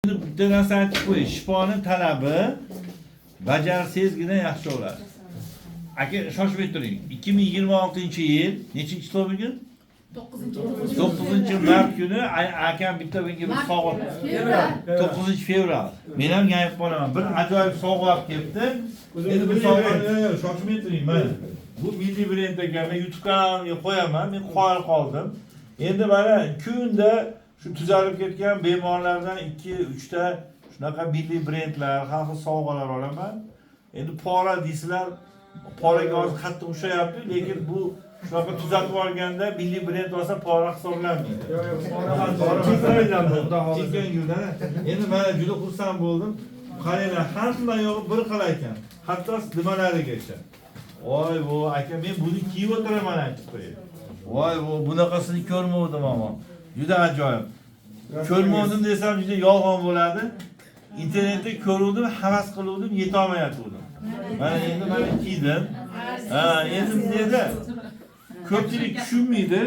Bitta narsa aytib qo'y, shifoni talabi bajarsangizgina yaxshi bo'ladi. Aka, shoshmay turing. 2026-yil nechinchi kitob bugun? 9-mart kuni akam bitta menga bir sovg'a. 9-fevral. Men ham gapib qolaman. Bir ajoyib sovg'a olib kelibdi. Endi bu sovg'ani shoshmay turing, mana. Bu milliy brend ekan. Men YouTube kanalimga qo'yaman. Men qo'yib qoldim. Endi mana kunda shu tuzalib ketgan bemorlardan 2-3 ta shunaqa milliy brendlar, har xil sovg'alar olaman. Endi pora deysizlar, poraga hozir qattiq ushlayapti, lekin bu shunaqa tuzatib olganda milliy brend olsa pora hisoblanmaydi. Endi mana juda xursand bo'ldim. Qaranglar, hamma yog'i bir xil ekan. Hatto nimalarigacha. Voy bu aka, men buni kiyib o'tiraman aytib qo'yay. Voy bu bunaqasini ko'rmovdim ama. Juda ajoyib. Ko'rmovdim desam juda yolg'on bo'ladi. İnternetda ko'ruvdim, havas qiluvdim, yetolmayotgandim. Mana endi mana kiydim. Endi bizda ko'pchilik tushunmaydi.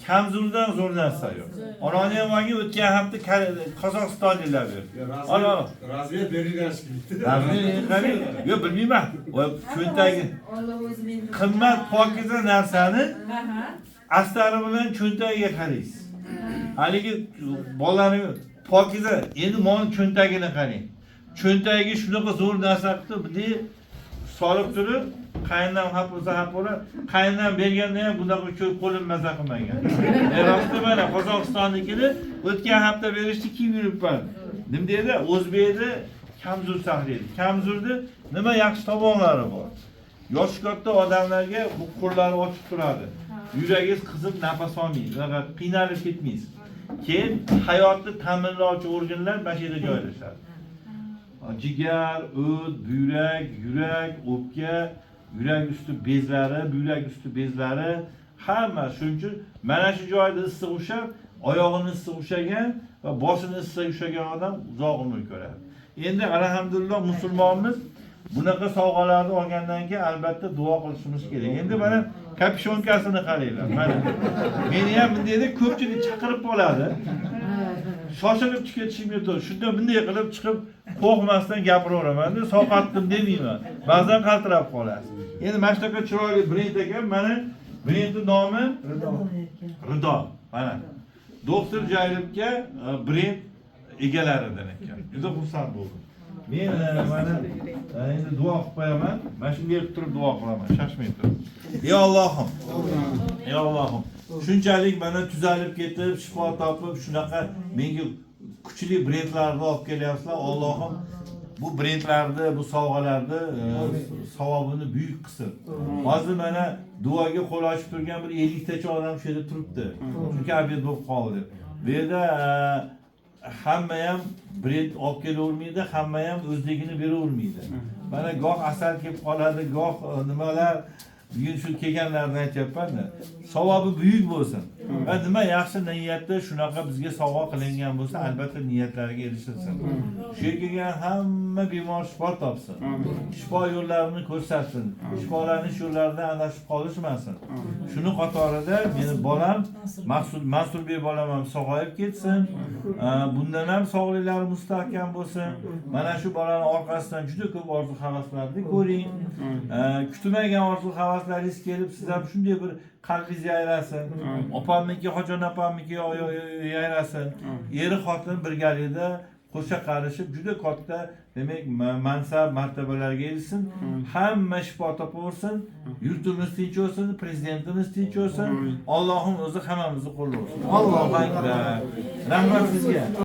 Kamzuldan zo'r narsa yo'q. Onani ham menga o'tgan hafta Qozog'istonliklar berdi. Razvet berilgan shekilli. Yo'q, bilmayman. Voy cho'ntagi qimmat pokiza narsani astari bilan cho'ntagiga qaraysiz. Haligi bolalarning pokiza, endi mon cho'ntagini qarang. Cho'ntagiga shunaqa zo'r narsa qildi, bunday solib turib, qayindan hap bo'lsa hap bo'lar. Qayindan berganda ham bunaqa ko'p qo'lim maza qilmagan. Rostda mana Qozog'istonnikini o'tgan hafta berishdi, kiyib yuribman. Nima deydi? O'zbekda kamzur saqlaydi. Kamzurda nima yaxshi tomonlari bor? Yosh katta odamlarga bu qo'llari ochib turadi. Yuragingiz qizib nafas olmaydi, faqat qiynalib ketmaysiz. Keyin hayotni ta'minlovchi organlar mana shu yerda joylashadi. Jigar, o't, buyrak, yurak, o'pka, yurak usti bezlari, buyrak usti bezlari, hamma shuning uchun mana shu joyda issiq ushab, oyog'ini issiq ushagan va boshini issiq ushagan odam uzoq umr ko'radi. Endi alhamdulillah musulmonmiz bunaqa sovg'alarni olgandan keyin albatta duo qilishimiz kerak. Endi mana kapshonkasini qaranglar. Mana meni ham bundayda ko'pchilik chaqirib qoladi. Shoshilib chiqib ketishimga to'g'ri. Shunda bunday qilib chiqib qo'rqmasdan gapiraveraman. Sovqatdim demayman. Ba'zan qaltirab qolasiz. Endi mana shunaqa chiroyli brend ekan. Mana brendning nomi Rido. Mana doktor Jaylibga brend egalaridan ekan. Juda xursand bo'ldim. Men mana endi duo qilib qo'yaman. Mana shunga yerga turib duo qilaman, shoshmay turib. Ey Allohim. Ey Allohim. Shunchalik mana tuzalib ketib, shifo topib, shunaqa menga kuchli brendlarni olib kelyapsizlar. Allohim bu brendlarni, bu sovg'alarni savobini buyuk qilsin. Hozir mana duoga qo'l ochib turgan bir 50 tacha odam shu yerda turibdi. Chunki obed bo'lib qoldi. Bu yerda hamma ham brend olib kelavermaydi, hamma ham o'zligini beravermaydi. Mana goh asal kelib qoladi, goh nimalar. Bugun shu kelganlarni aytyapman-da. Savobi buyuk bo'lsin. Va nima yaxshi niyatda shunaqa bizga sovg'a qilingan bo'lsa, albatta niyatlariga erishilsin. Shu kelgan hamma bemor shifo topsin. Shifo yo'llarini ko'rsatsin. Shifolarning yo'llaridan adashib qolishmasin. Shuni qatorida meni bolam Mansurbek bolam ham sog'ayib ketsin. Bundan ham sog'liklari mustahkam bo'lsin. Mana shu bolaning orqasidan juda ko'p orzu-havaslarni ko'ring. Kutmagan orzu-havaslaringiz kelib, siz ham shunday bir qalbingiz yayrasin. Opamniki, Hojon opamniki yayrasin. Eri xotin birgalikda qo'sha qarishib juda katta, demak, mansab, martabalarga erishsin. Hamma shifo topaversin. Yurtimiz tinch bo'lsin, prezidentimiz tinch bo'lsin. Allohim o'zi hammamizni qo'llaysin. Allohu akbar. Rahmat sizga.